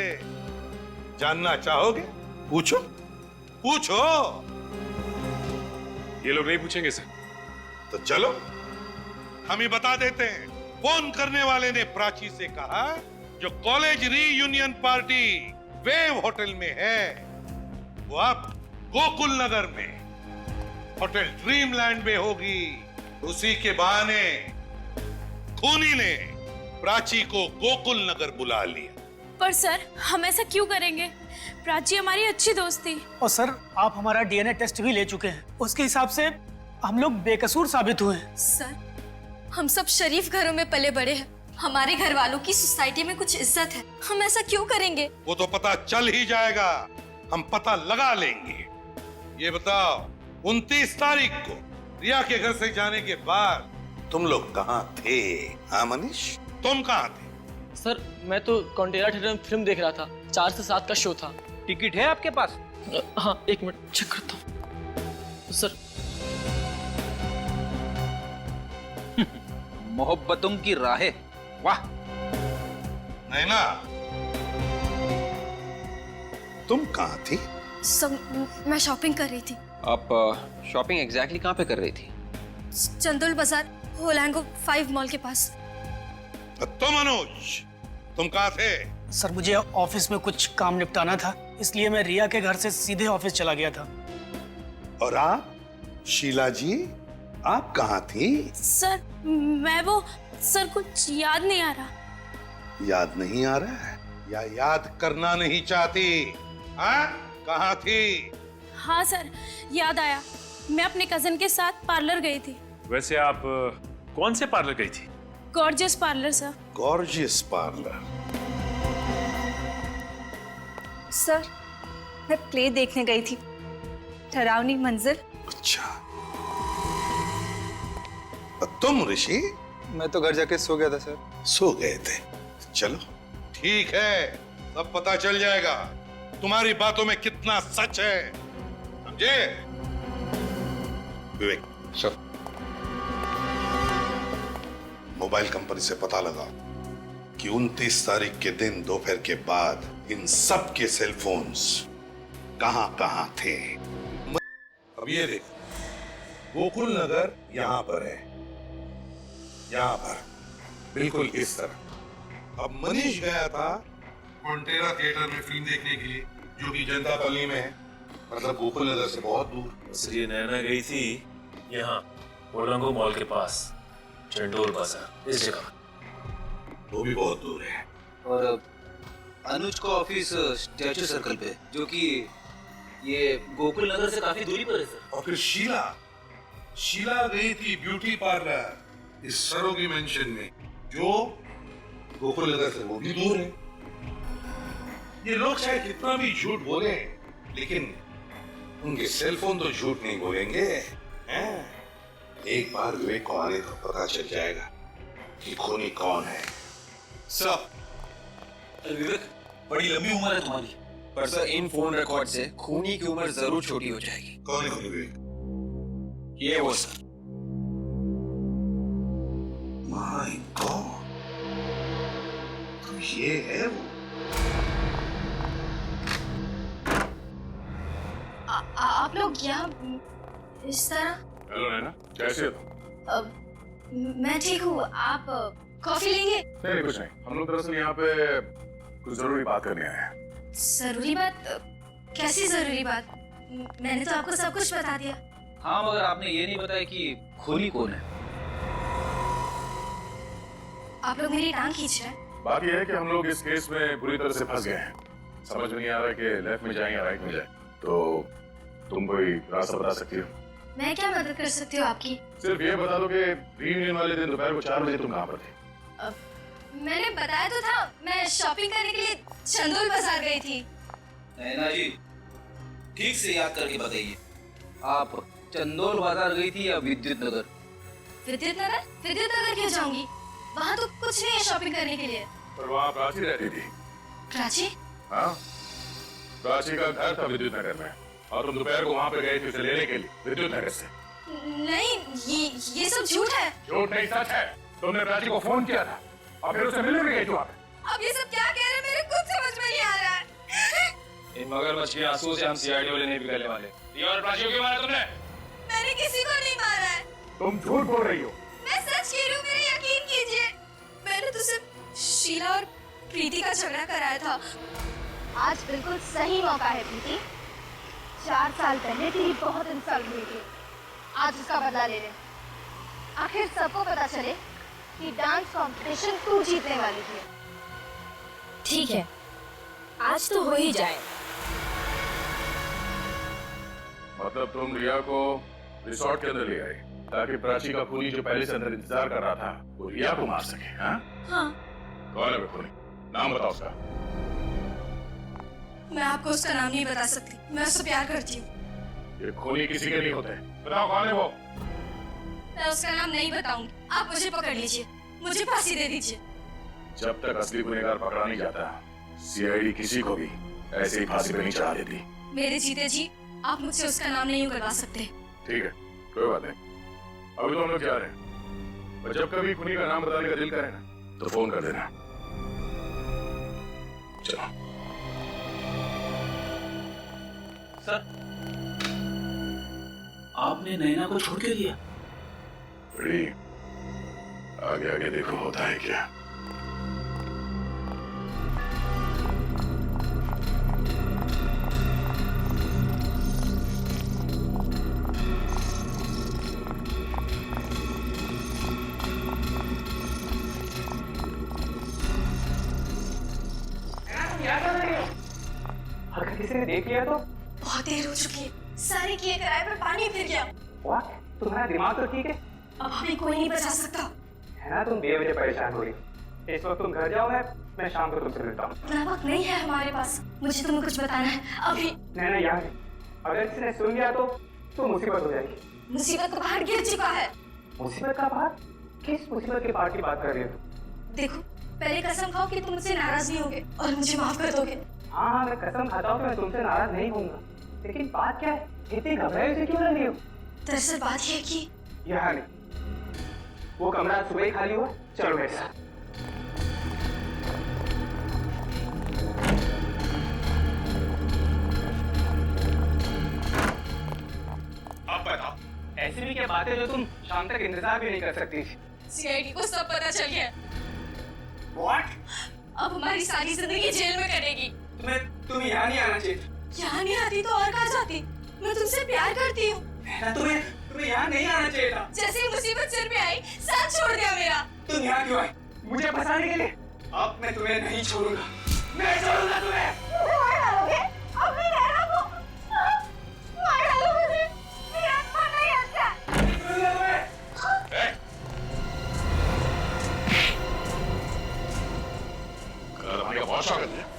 जानना चाहोगे? पूछो पूछो। ये लोग नहीं पूछेंगे सर। तो चलो हम ही बता देते हैं। फोन करने वाले ने प्राची से कहा जो college reunion party wave hotel में है वो अब गोकुल नगर में होटल ड्रीमलैंड में होगी। उसी के बहाने खूनी ने प्राची को गोकुल नगर बुला लिया। पर सर, हम ऐसा क्यों करेंगे? प्राची हमारी अच्छी दोस्त थी। और सर, आप हमारा डीएनए टेस्ट भी ले चुके हैं, उसके हिसाब से हम लोग बेकसूर साबित हुए हैं। सर, हम सब शरीफ घरों में पले बड़े हैं। हमारे घर वालों की सोसाइटी में कुछ इज्जत है। हम ऐसा क्यों करेंगे? वो तो पता चल ही जाएगा, हम पता लगा लेंगे। ये बताओ, 29 तारीख को रिया के घर से जाने के बाद तुम लोग कहाँ थे? हाँ मनीष, तुम कहाँ थे? सर, मैं तो कॉन्टेरा थिएटर में फिल्म देख रहा था। 4 से 7 का शो था। टिकट है आपके पास? हाँ, 1 मिनट चेक करता हूँ। सर, मोहब्बतों की राहें, वाह। नहीं ना? तुम कहाँ थी? सब मैं शॉपिंग कर रही थी। आप शॉपिंग एग्जैक्टली कहाँ पे कर रही थी? चंदोल बाजार होलांगो 5 मॉल के पास। तुम मनोज, तुम कहाँ थे? सर, मुझे ऑफिस में कुछ काम निपटाना था, इसलिए मैं रिया के घर से सीधे ऑफिस चला गया था। और आप शीला जी, आप कहाँ थी? सर, मैं वो सर कुछ याद नहीं आ रहा। याद नहीं आ रहा है या याद करना नहीं चाहती? हाँ, कहाँ थी? हाँ सर, याद आया। मैं अपने कजन के साथ पार्लर गई थी। वैसे आप कौन से पार्लर गई थी? Gorgeous parlour sir. Gorgeous parlour? Sir, मैं प्ले देखने गई थी, डरावनी मंजिल। अच्छा, तुम ऋषि? मैं तो घर जाके सो गया था सर। सो गए थे? चलो ठीक है, सब पता चल जाएगा तुम्हारी बातों में कितना सच है, समझे? विवेक सर, मोबाइल कंपनी से पता लगा कि 29 तारीख के दिन दोपहर के बाद इन सब के सेल फोन्स कहां थे। अब ये देख, गोकुल नगर यहां पर है, यहां पर बिल्कुल इस तरह। अब मनीष गया था कॉन्टेरा थिएटर में फिल्म देखने के लिए, जो कि जनता कॉलोनी में है, मतलब गोकुल नगर से बहुत दूर। सर, ये नैना गई थी यहाँ ओलंगो मॉल के पास, चंडोल बाजार, इस जगह। वो भी बहुत दूर है। और अनुज का ऑफिस स्टैचू सर्कल पे, जो कि ये गोकुल नगर से काफी दूरी पर है सर। और फिर शीला गई थी ब्यूटी पार्लर इस सरोगी मेंशन में, जो गोकुल नगर से वो भी दूर है। ये लोग चाहे कितना भी झूठ बोले, लेकिन उनके सेलफोन तो झूठ नहीं बोलेंगे, हैं? एक बार विवेक को आने तो पता चल जाएगा कि खूनी कौन है। सर, विवेक, बड़ी लंबी उम्र है तुम्हारी। पर सर, इन फोन रिकॉर्ड से खूनी की उम्र जरूर छोटी हो जाएगी। कौन है खूनी विवेक? ये वो सर। माय गॉड, तो ये है वो। आप लोग यहाँ इस तरह? हेलो नैना, कैसे हो तुम? मैं ठीक हूँ। आप कॉफी लेंगे? नहीं कुछ नहीं, हम लोग दरअसल यहाँ पे कुछ जरूरी बात करने आए हैं। जरूरी बात? कैसी जरूरी बात? मैंने तो आपको सब कुछ बता दिया। हाँ, मगर आपने ये नहीं बताया कि खूनी कौन है। आप लोग मेरी टांग खींच रहे हैं। बात यह है कि हम लोग इस केस में पूरी तरह से फंस गए हैं। समझ में नहीं आ रहा कि लेफ्ट में जाए या राइट में जाए। तो तुम कोई रास्ता बता सकती हो? मैं क्या मदद कर सकती हूँ आपकी? सिर्फ ये बता दो कि रीयूनियन वाले दिन दोपहर को 4 बजे तुम कहाँ पर थे? मैंने बताया तो था, मैं शॉपिंग करने के लिए चंदोल बाजार गई थी। नैना जी, ठीक से याद करके बताइए, आप चंदोल बाजार गई थी या विद्युत नगर? विद्युत नगर? विद्युत नगर क्यों जाऊंगी? वहाँ तो कुछ नहीं है शॉपिंग करने के लिए। पर वहाँ प्राची रहती थी। प्राची? हाँ, प्राची का घर था विद्युत नगर में और तुम दोपहर को वहाँ पे गए थे उसे लेने के लिए विद्युत नगर से। नहीं, ये सब झूठ है। झूठ नहीं, सच है। तुमने प्राची को फोन किया था और फिर उसे मिलने भी गई थी। अब ये सब क्या कह रहे हैं, मेरे कुछ समझ में नहीं आ रहा है। इन मगरमच्छ के आंसू से हम सीआईडी वाले नहीं बिगड़ने वाले। ये और प्राची को क्यों मारा तुमने? मैंने किसी को नहीं मारा है। तुम झूठ बोल रही हो। मैं सच कह रही हूँ, मेरा यकीन कीजिए। मैंने तो सिर्फ शीला और प्रीति का झगड़ा कराया था। आज बिल्कुल सही मौका है प्रीति। 4 साल पहले तेरी बहुत इंसल्ट हुई थी, आज उसका बदला ले ले। आखिर सबको पता चले कि डांस कंपटीशन तू जीतने वाली थी। ठीक है, आज तो हो ही जाए। मतलब तुम रिया को रिसोर्ट के अंदर ले आए ताकि प्राची का खूनी जो पहले से अंदर इंतजार कर रहा था वो रिया को मार सके। हाँ? हाँ। कौन है वो खूनी? नाम बताओ उसका। मैं आपको उसका नाम नहीं बता सकती, मैं उससे प्यार करती हूँ। ये खूनी किसी के नहीं होते। बताओ कौन है वो? मैं उसका नाम नहीं बताऊंगी, आप मुझे पकड़ लीजिए, मुझे फांसी दे दीजिए। जब तक असली गुनहगार पकड़ा नहीं जाता, सीआईडी किसी को भी ऐसे ही फांसी पे नहीं चढ़ा देती। मेरे जीते जी आप मुझसे उसका नाम नहीं उगलवा सकते। ठीक है, कोई बात नहीं। अभी तो हम लोग जा रहे हैं, और जब कभी खूनी का नाम बताने का दिल करे ना तो फोन कर देना। चलो। सर, आपने नैना को छोड़ के दिया? बड़ी आगे आगे देखो होता है क्या। अगर किसी ने देख लिया तो? बहुत देर हो चुकी है, सारे किए कराए पर पानी फिर गया। What? तुम्हारा दिमाग तो ठीक है? अब हमें कोई नहीं बचा सकता। है ना, तुम बेवजह परेशान हो रही। इस वक्त तुम घर जाओ, मैं शाम को तुमसे मिलता हूँ। इतना वक्त नहीं है हमारे पास, मुझे तुम्हें कुछ बताना है अभी। नहीं यार, अगर किसी ने सुन लिया तो मुसीबत हो जाएगी। मुसीबत का पहाड़ गिर चुका है। मुसीबत का पहाड़? किस मुसीबत के पहाड़ की बात कर रही हो? देखो, पहले कसम खाओ कि तुम मुझसे नाराज नहीं होगे और मुझे माफ कर दोगे। हाँ, मैं कसम खाता हूँ कि मैं तुमसे नाराज नहीं होऊंगा। लेकिन बात क्या है? इतनी घबराई से क्यों लग रही हो? दरअसल बात यह है कि यहाँ नहीं, वो कमरा सुबह ही खाली हुआ। चलो मेरे साथ। अब बताओ, ऐसी भी क्या बातें जो तुम शाम तक इंतजार भी नहीं कर सकती थी? सीआईडी को सब पता चल गया। What? अब हमारी सारी जिंदगी जेल में कटेगी। तुम यहाँ नहीं आना चाहिए। यहाँ नहीं आती तो और कहाँ जाती? मैं तुमसे प्यार करती हूँ। तुम्हें यहाँ नहीं आना चाहिए था। जैसे मुसीबत सिर पे आई, साथ छोड़ दिया मेरा। तुम यहाँ क्यों आई? मुझे फंसाने के लिए? अब मैं तुम्हें नहीं छोड़ूंगा, नहीं छोड़ूंगा तुम्हें। मार डालोगे? अब नहीं रह रहा वो। मार डालो मुझे। मेरा मन नहीं अच्छा। हमारे का बहुत स्वागत है।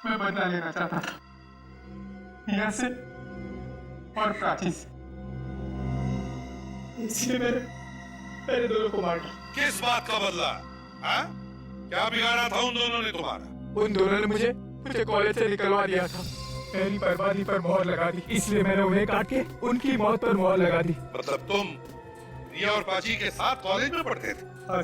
मैं बदला लेना चाहता था यहाँ से और प्राची से, इसलिए मैंने दोनों को मार डाला। किस बात का बदला? हाँ? क्या बिगाड़ा था उन दोनों ने तुम्हारा? उन दोनों ने मुझे कॉलेज से निकलवा दिया था। मेरी बर्बादी पर मोहर लगा दी, इसलिए मैंने उन्हें काट के उनकी मौत पर मोहर लगा दी। मतलब तुम रिया और प्राची के साथ कॉलेज में पढ़ते थे? हाँ,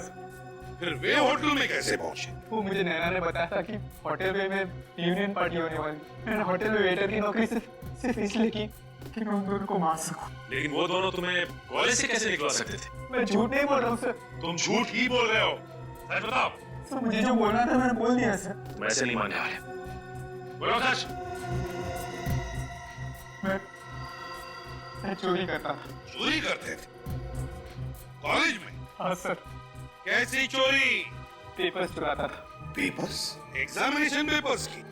फिर वे होटल में कैसे पहुंचे? वो मुझे नैना ने बताया था कि होटल में यूनियन पार्टी होने वाली। मैंने होटल में वेटर की नौकरी सिर्फ इसलिए की कि मैं उन दोनों को मार सकूं। लेकिन वो दोनों तुम्हें कॉलेज से कैसे निकलवा सकते थे? मैं झूठ नहीं बोल रहा हूँ सर। तुम झूठ ही बोल रहे हो, सच बताओ। सर मुझे जो बोलना था मैंने बोल दिया सर। मैं ऐसे नहीं मानने वाले, बोलो सच। मैं चोरी करता था। चोरी करते थे कॉलेज में? हाँ सर। कैसी चोरी? पेपर्स चुराता था। पेपर्स? एग्जामिनेशन पेपर्स की?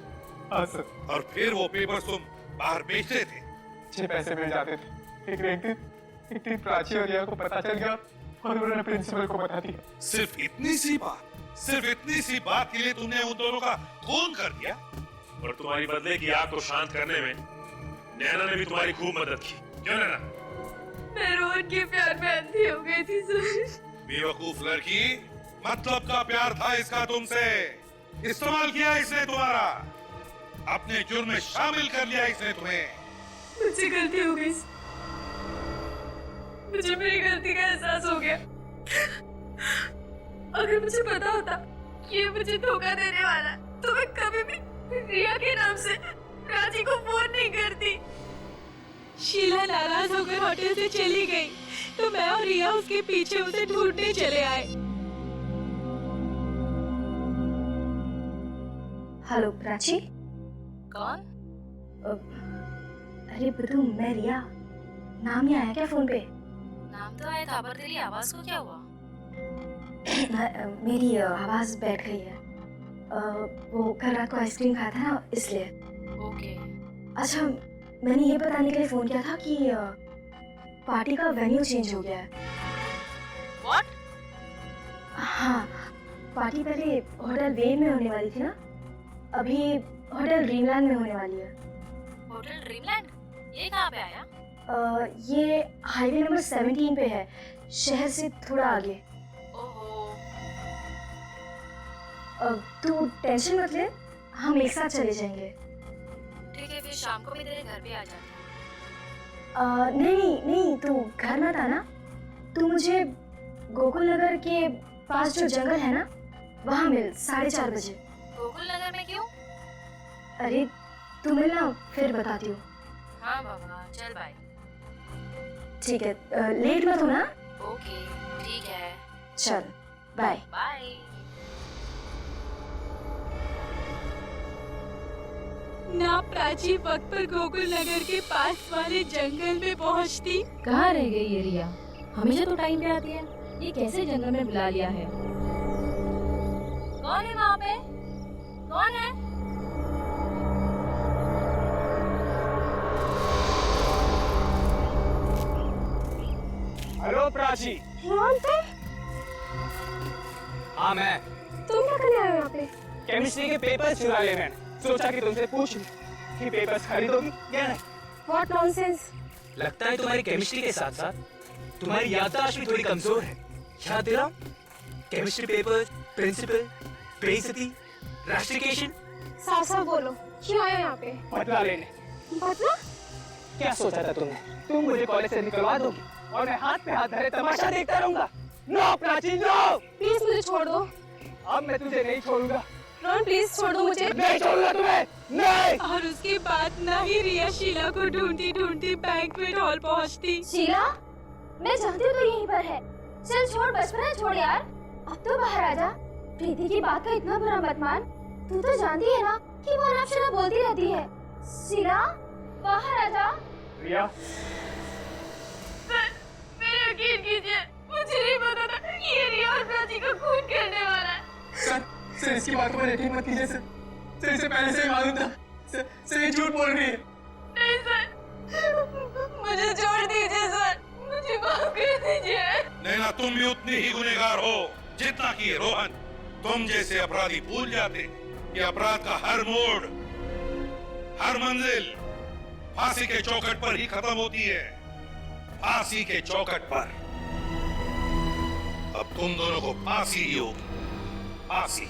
हाँ सर। और फिर वो पेपर्स तुम बाहर बेचते थे? अच्छे पैसे मिल जाते थे। एक दिन प्राची और रिया को पता चल गया और उन्होंने प्रिंसिपल को बता दिया। सिर्फ इतनी सी बात के लिए तुमने उन दोनों का खून कर दिया? और तुम्हारी बदले की आग को शांत करने में नैना ने भी तुम्हारी खूब मदद की, क्यों नैना? मैं रोहन के प्यार में अंधी हो गई थी सर। बेवकूफ लड़की, मतलब का प्यार था इसका तुमसे। इस्तेमाल किया इसने तुम्हारा, अपने जुर्म में शामिल कर लिया इसने तुम्हें। मुझसे गलती हो गई, मुझे मेरी गलती का एहसास हो गया। अगर मुझे पता होता कि ये मुझे धोखा देने वाला है, तो मैं कभी भी रिया के नाम से प्राची को फोन नहीं करती। शीला नाराज होकर होटल से चली गई, तो मैं और रिया उसके पीछे उसे ढूंढने चले आए। हेलो प्राची। कौन? अरे बुद्धू, मैं रिया। नाम नहीं आया क्या फोन पे? नाम तो आया था, पर तेरी आवाज को क्या हुआ? मेरी आवाज बैठ गई है। वो कल रात को आइसक्रीम खाया था ना, इसलिए। ओके। अच्छा, मैंने ये बताने के लिए फोन किया था कि पार्टी का वेन्यू चेंज हो गया है। What? हाँ, पार्टी पहले होटल वेव में होने वाली थी ना, अभी होटल ड्रीमलैंड में होने वाली है। Hotel dreamland? ये कहाँ पे आया? ये हाईवे नंबर 17 पे है, शहर से थोड़ा आगे। तू टेंशन मत ले, हम एक साथ चले जाएंगे। ठीक है, फिर शाम को मैं तेरे घर पे आ जाती हूँ। नहीं, तू घर मत आना। तू मुझे गोकुल नगर के पास जो जंगल है ना, वहाँ मिल 4:30 बजे। गोकुल नगर में क्यों? अरे तू मिलना, फिर बताती हूँ। हाँ बाबा, चल बाय। ठीक है, लेट मत होना। ओके, ठीक है। चल, बाय। बाय। ना प्राची वक्त पर गोकुल नगर के पास वाले जंगल में पहुंचती। कहाँ रह गई ये रिया? हमेशा तो टाइम पे आती है, ये कैसे जंगल में बुला लिया है? कौन है वहाँ पे? कौन है? हेलो प्राची। रोहन पे? हाँ मैं। तुम क्या करने आए हो यहाँ पे? केमिस्ट्री के पेपर्स चुरा ले मैंने। सोचा कि तुमसे पूछ लूं कि पेपर्स खरीदोगी या नहीं। What nonsense? लगता है तुम्हारी केमिस्ट्री के साथ साथ तुम्हारी याददाश्त भी थोड़ी कमजोर है। याद दिलाओ, केमिस्ट्री पेपर्स, प्रिंसिपल, बेइज्जती, रस्टिकेशन। साफ बोलो, क्यों आए हो यहाँ पे? बदला लेने। बदला? क्या सोचा था तुमने? तुम मुझे कॉलेज से निकलवा दोगी और मैं हाथ पे हाथ धरे तमाशा देखता रहूंगा? No Prachi, no. प्लीज मुझे छोड़ दो। अब मैं तुझे नहीं छोड़ूंगा। रोहन प्लीज छोड़ दो मुझे। नहीं छोड़ूंगा तुम्हें, नहीं। और उसके बाद ना ही रिया शीला को ढूंढती ढूंढती बैंक्वेट हॉल पहुंचती। शीला, मैं जानती हूँ तो यहीं पर है। चल छोड़, बचपन है, छोड़ यार। अब तो बाहर आ जा। प्रीति की बात का इतना बुरा मत मान। तू तो जानती है ना कि वो अनाप शनाप बोलती रहती है। शीला, बाहर आ जा। रिया, मेरे यकीन कीजिए, मुझे नहीं पता था कि ये रिया और प्राची का खून करने वाला है। सर इसकी बात को यकीन मत कीजिए सर। इसे पहले से ही मालूम था। सर ये झूठ बोल रही है। नहीं सर, मुझे छोड़ दीजिए सर, मुझे माफ कर दीजिए। नैना, तुम भी उतनी ही गुनहगार हो जितना कि ये रोहन। तुम जैसे अपराधी भूल जाते कि अपराध का हर मोड़, हर मंजिल फांसी के चौखट पर ही खत्म होती है। फांसी के चौखट पर। अब तुम दोनों को फांसी ही होगी, फांसी।